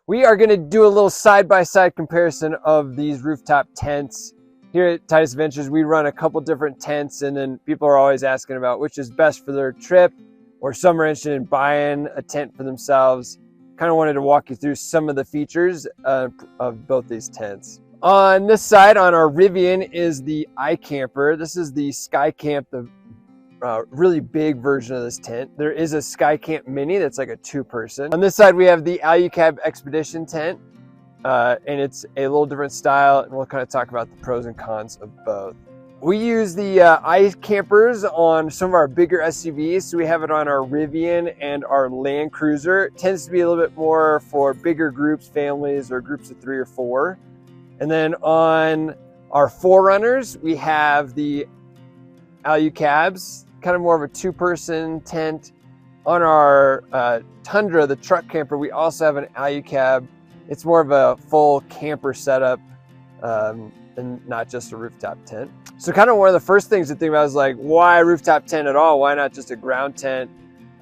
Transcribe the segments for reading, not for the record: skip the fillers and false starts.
We are going to do a little side-by-side comparison of these rooftop tents. Here at Titus Adventures, we run a couple different tents, and then people are always asking about which is best for their trip, or some are interested in buying a tent for themselves. Kind of wanted to walk you through some of the features of both these tents. On this side, on our Rivian, is the iKamper. This is the Skycamp, the really big version of this tent. There is a Skycamp Mini that's like a 2-person. On this side, we have the AluCab Expedition tent, and it's a little different style, and we'll kind of talk about the pros and cons of both. We use the iKampers on some of our bigger SUVs, so we have it on our Rivian and our Land Cruiser. It tends to be a little bit more for bigger groups, families, or groups of 3 or 4. And then on our 4Runners, we have the AluCabs, kind of more of a 2-person tent. On our Tundra, the truck camper, we also have an AluCab. It's more of a full camper setup and not just a rooftop tent. So kind of one of the first things to think about is like, why a rooftop tent at all? Why not just a ground tent?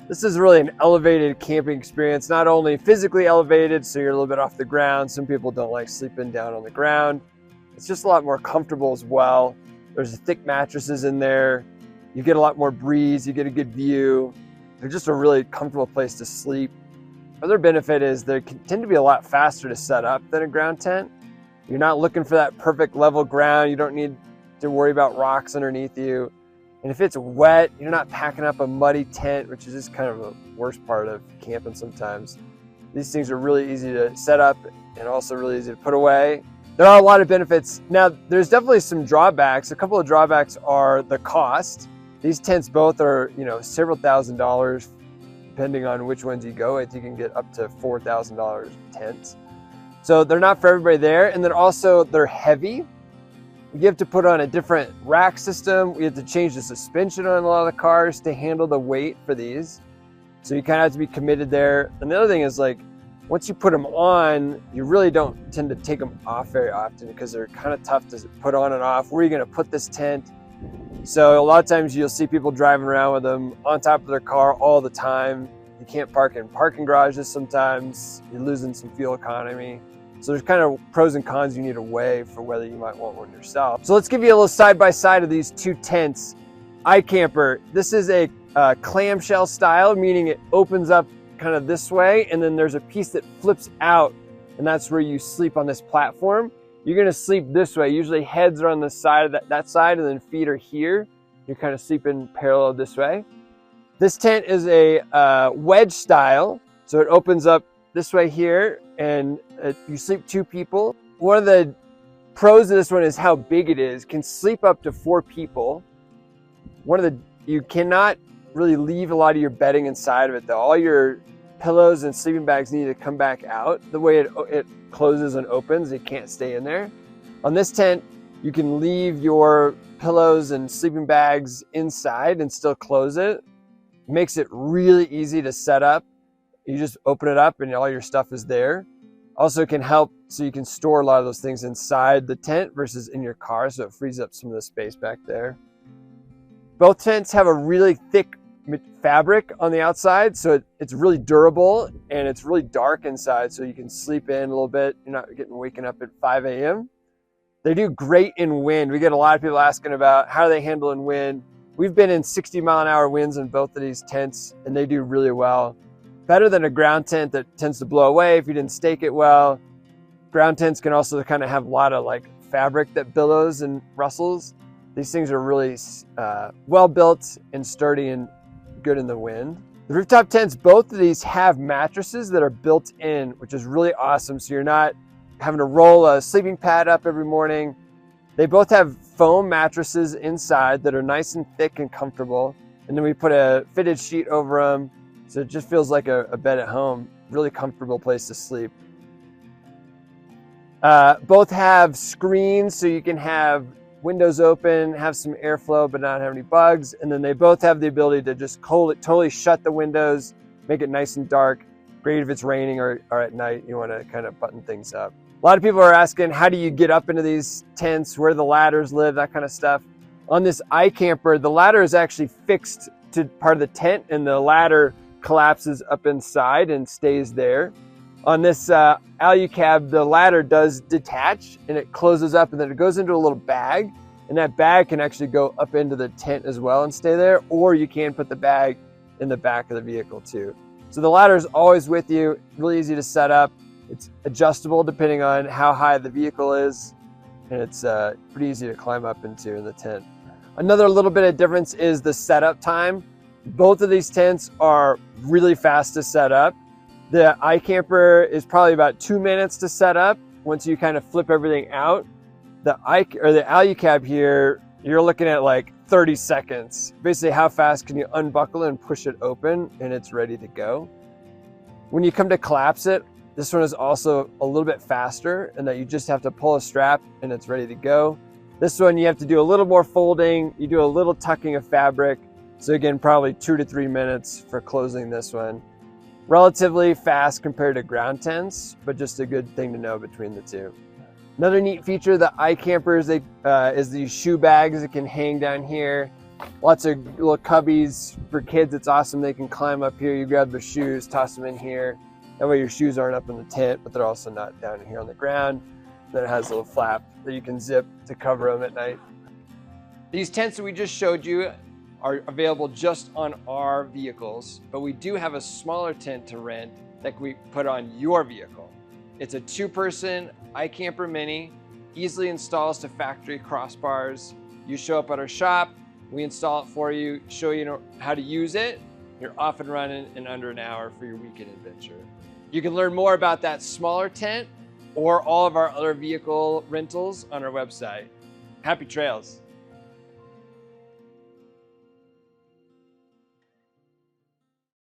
This is really an elevated camping experience, not only physically elevated, so you're a little bit off the ground. Some people don't like sleeping down on the ground. It's just a lot more comfortable as well. There's thick mattresses in there. You get a lot more breeze, you get a good view. They're just a really comfortable place to sleep. Other benefit is they tend to be a lot faster to set up than a ground tent. You're not looking for that perfect level ground. You don't need to worry about rocks underneath you. And if it's wet, you're not packing up a muddy tent, which is just kind of the worst part of camping sometimes. These things are really easy to set up and also really easy to put away. There are a lot of benefits. Now, there's definitely some drawbacks. A couple of drawbacks are the cost. These tents both are, several $1,000s, depending on which ones you go with. You can get up to $4,000 tents. So they're not for everybody there. And then also they're heavy. You have to put on a different rack system. We have to change the suspension on a lot of the cars to handle the weight for these. So you kind of have to be committed there. And the other thing is, like, once you put them on, you really don't tend to take them off very often because they're kind of tough to put on and off. Where are you going to put this tent? So a lot of times you'll see people driving around with them on top of their car all the time. You can't park in parking garages sometimes. You're losing some fuel economy. So there's kind of pros and cons you need to weigh for whether you might want one yourself. So let's give you a little side-by-side of these 2 tents. iKamper, this is a clamshell style, meaning it opens up kind of this way, and then there's a piece that flips out, and that's where you sleep on this platform. You're gonna sleep this way. Usually heads are on the side of that side, and then feet are here. You're kind of sleeping parallel this way. This tent is a wedge style, so it opens up this way here, and you sleep 2 people. One of the pros of this one is how big it is. It can sleep up to 4 people. You cannot really leave a lot of your bedding inside of it though. All your pillows and sleeping bags need to come back out. The way it closes and opens, it can't stay in there. On this tent, you can leave your pillows and sleeping bags inside and still close it. It makes it really easy to set up. You just open it up and all your stuff is there. Also can help so you can store a lot of those things inside the tent versus in your car, so it frees up some of the space back there. Both tents have a really thick fabric on the outside, so it's really durable, and it's really dark inside, so you can sleep in a little bit. You're not waking up at 5 a.m. They do great in wind. We get a lot of people asking about how they handle in wind. We've been in 60-mile-an-hour winds in both of these tents, and they do really well. Better than a ground tent that tends to blow away if you didn't stake it well. Ground tents can also kind of have a lot of like fabric that billows and rustles. These things are really well built and sturdy and good in the wind. The rooftop tents, both of these have mattresses that are built in, which is really awesome. So you're not having to roll a sleeping pad up every morning. They both have foam mattresses inside that are nice and thick and comfortable. And then we put a fitted sheet over them. So it just feels like a bed at home. Really comfortable place to sleep. Both have screens, so you can have windows open, have some airflow, but not have any bugs. And then they both have the ability to just totally shut the windows, make it nice and dark. Great if it's raining or at night, you want to kind of button things up. A lot of people are asking, how do you get up into these tents, where the ladders live, that kind of stuff. On this iKamper, the ladder is actually fixed to part of the tent, and the ladder collapses up inside and stays there. On this AluCab, the ladder does detach and it closes up, and then it goes into a little bag, and that bag can actually go up into the tent as well and stay there, or you can put the bag in the back of the vehicle too. So the ladder is always with you, really easy to set up. It's adjustable depending on how high the vehicle is, and it's pretty easy to climb up into in the tent. Another little bit of difference is the setup time. Both of these tents are really fast to set up. The iKamper is probably about 2 minutes to set up once you kind of flip everything out. The AluCab here, you're looking at like 30 seconds. Basically, how fast can you unbuckle and push it open and it's ready to go. When you come to collapse it, this one is also a little bit faster in that you just have to pull a strap and it's ready to go. This one, you have to do a little more folding. You do a little tucking of fabric. So again, probably 2 to 3 minutes for closing this one. Relatively fast compared to ground tents, but just a good thing to know between the two. Another neat feature of the iKampers is these shoe bags that can hang down here. Lots of little cubbies for kids. It's awesome. They can climb up here. You grab their shoes, toss them in here. That way your shoes aren't up in the tent, but they're also not down here on the ground. Then it has a little flap that you can zip to cover them at night. These tents that we just showed you are available just on our vehicles, but we do have a smaller tent to rent that we put on your vehicle. It's a 2-person iKamper Mini, easily installs to factory crossbars. You show up at our shop, we install it for you, show you how to use it. You're off and running in under an hour for your weekend adventure. You can learn more about that smaller tent or all of our other vehicle rentals on our website. Happy trails.